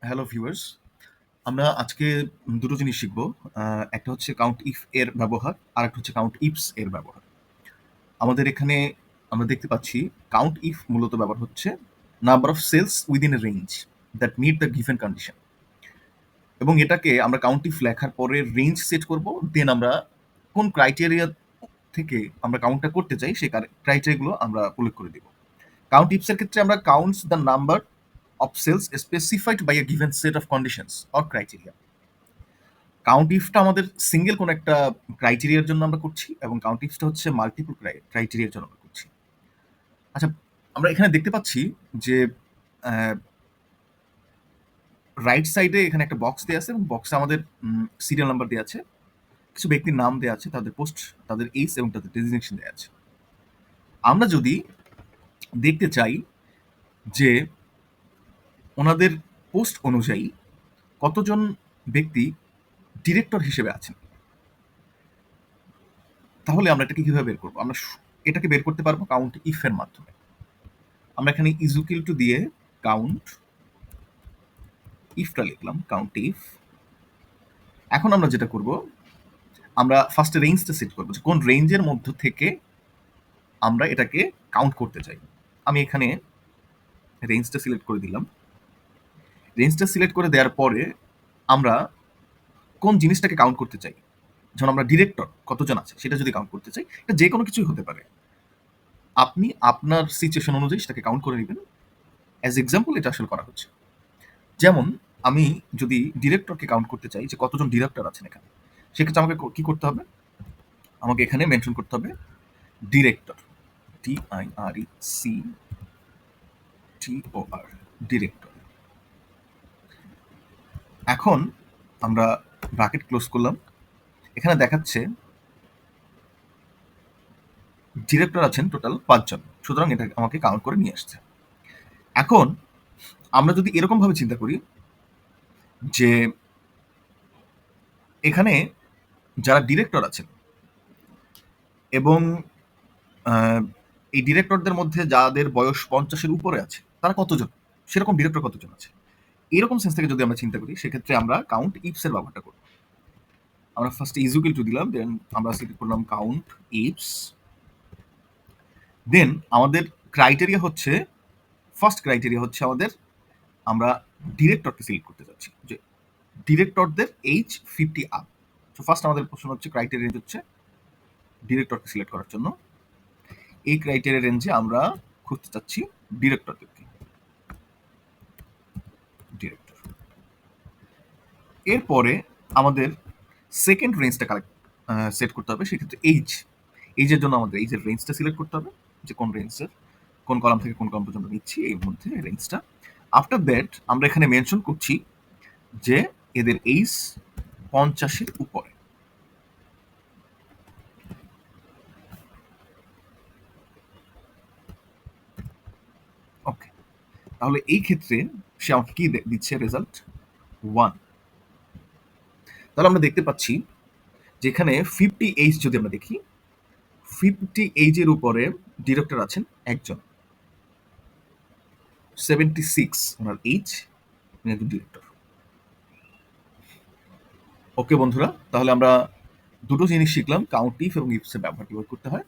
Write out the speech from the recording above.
Hello viewers, আমরা আজকে দুটো জিনিস শিখব। একটা হচ্ছে কাউন্ট ইফ এর ব্যবহার, আরেকটা হচ্ছে কাউন্ট ইফস এর ব্যবহার। আমাদের এখানে আমরা দেখতে পাচ্ছি কাউন্ট ইফ মূলত ব্যবহার হচ্ছে number of cells within a range that meet the given condition, এবং এটাকে আমরা কাউন্ট ইফ লেখার পরে রেঞ্জ সেট করব। দেন আমরা কোন ক্রাইটেরিয়া থেকে আমরা কাউন্টটা করতে চাই সেই ক্রাইটেরিয়াগুলো আমরা উল্লেখ করে দিব। কাউন্ট ইফস এর ক্ষেত্রে আমরা counts the number of cells specified by a given set of conditions or criteria. Count ইফটা আমাদের সিঙ্গেল কোনো একটা ক্রাইটেরিয়ার জন্য আমরা করছি, এবং কাউন্ট ইফটা হচ্ছে মাল্টিপল ক্রাইটেরিয়ার জন্য আমরা করছি। আচ্ছা, আমরা এখানে দেখতে পাচ্ছি যে রাইট সাইডে এখানে একটা বক্স দেওয়া আছে, এবং বক্সে আমাদের সিরিয়াল নাম্বার দেওয়া আছে, কিছু ব্যক্তির নাম দেওয়া আছে, তাদের পোস্ট, তাদের এইজ এবং তাদের ডেজিগনেশন দেওয়া আছে। আমরা যদি দেখতে চাই যে ওনাদের পোস্ট অনুযায়ী কতজন ব্যক্তি ডিরেক্টর হিসেবে আছেন, তাহলে আমরা এটাকে কিভাবে বের করবো? আমরা এটাকে বের করতে পারবো কাউন্ট ইফ এর মাধ্যমে। আমরা এখানে ইজুকিল টু দিয়ে কাউন্ট ইফটা লিখলাম, কাউন্ট ইফ। এখন আমরা যেটা করব, আমরা ফার্স্টে রেঞ্জটা সেট করবো যে কোন রেঞ্জের মধ্য থেকে আমরা এটাকে কাউন্ট করতে চাই। আমি এখানে রেঞ্জটা সিলেক্ট করে দিলাম। রেঞ্জটা সিলেক্ট করে দেওয়ার পরে আমরা কোন জিনিসটাকে কাউন্ট করতে চাই, যখন আমরা ডিরেক্টর কতজন আছে সেটা যদি কাউন্ট করতে চাই, এটা যে কোনো কিছুই হতে পারে। আপনি আপনার সিচুয়েশন অনুযায়ী সেটাকে কাউন্ট করে নেবেন। অ্যাজ এক্সাম্পল এটা আসলে করা হচ্ছে, যেমন আমি যদি ডিরেক্টরকে কাউন্ট করতে চাই যে কতজন ডিরেক্টর আছেন এখানে, সেক্ষেত্রে আমাকে কি করতে হবে? আমাকে এখানে মেনশন করতে হবে ডিরেক্টর, DIRECTOR, ডিরেক্টর। এখন আমরা ব্র্যাকেট ক্লোজ করলাম। এখানে দেখাচ্ছে ডিরেক্টর আছেন টোটাল 5 জন, সুতরাং এটা আমাকে কাউন্ট করে নিয়ে আসছে। এখন আমরা যদি এরকম ভাবে চিন্তা করি যে এখানে যারা ডিরেক্টর আছেন এবং এই ডিরেক্টরদের মধ্যে যাদের বয়স 50-এর উপরে আছে তারা কতজন, সেরকম ডিরেক্টর কতজন আছে, এরকম সেন্স থেকে যদি আমরা চিন্তা করি, সেক্ষেত্রে আমরা কাউন্ট ইফস এর ব্যবহারটা করব। আমরা ফার্স্টে ইজুকিল টু দিলাম, দেন আমরা সিলেক্ট করলাম কাউন্ট ইফস। দেন আমাদের ক্রাইটেরিয়া হচ্ছে, ফার্স্ট ক্রাইটেরিয়া হচ্ছে আমাদের, আমরা ডিরেক্টরকে সিলেক্ট করতে যাচ্ছি যে ডিরেক্টরদের এইজ 50 আপ। তো ফার্স্ট আমাদের প্রশ্ন হচ্ছে, ক্রাইটেরিয়া হচ্ছে ডিরেক্টরকে সিলেক্ট করার জন্য। এই ক্রাইটেরিয়া রেঞ্জে আমরা খুঁজতে চাচ্ছি ডিরেক্টরদেরকে, ডিরেক্টর। এরপরে আমাদের সেকেন্ড রেঞ্জটা সেট করতে হবে। সেক্ষেত্রে এইজের জন্য আমাদের এইজের রেঞ্জটা সিলেক্ট করতে হবে, যে কোন রেঞ্জের, কোন কলাম থেকে কোন কলাম পর্যন্ত নিচ্ছি এর মধ্যে রেঞ্জটা। আফটার দ্যাট আমরা এখানে মেনশন করছি যে এদের এইজ 50-এর উপরে। ওকে, তাহলে এই ক্ষেত্রে সে আমাকে কি দিচ্ছে? রেজাল্ট 1। তাহলে আমরা দেখতে পাচ্ছি যেখানে 50 এইজ যদি আমরা দেখি, 50 এইজের উপরে ডিরেক্টর আছেন একজন, 76 ওনার এইজ, একজন ডিরেক্টর। ওকে বন্ধুরা, তাহলে আমরা দুটো জিনিস শিখলাম, কাউন্ট ইফ এবং ইফস এর ব্যবহার কিভাবে করতে হয়।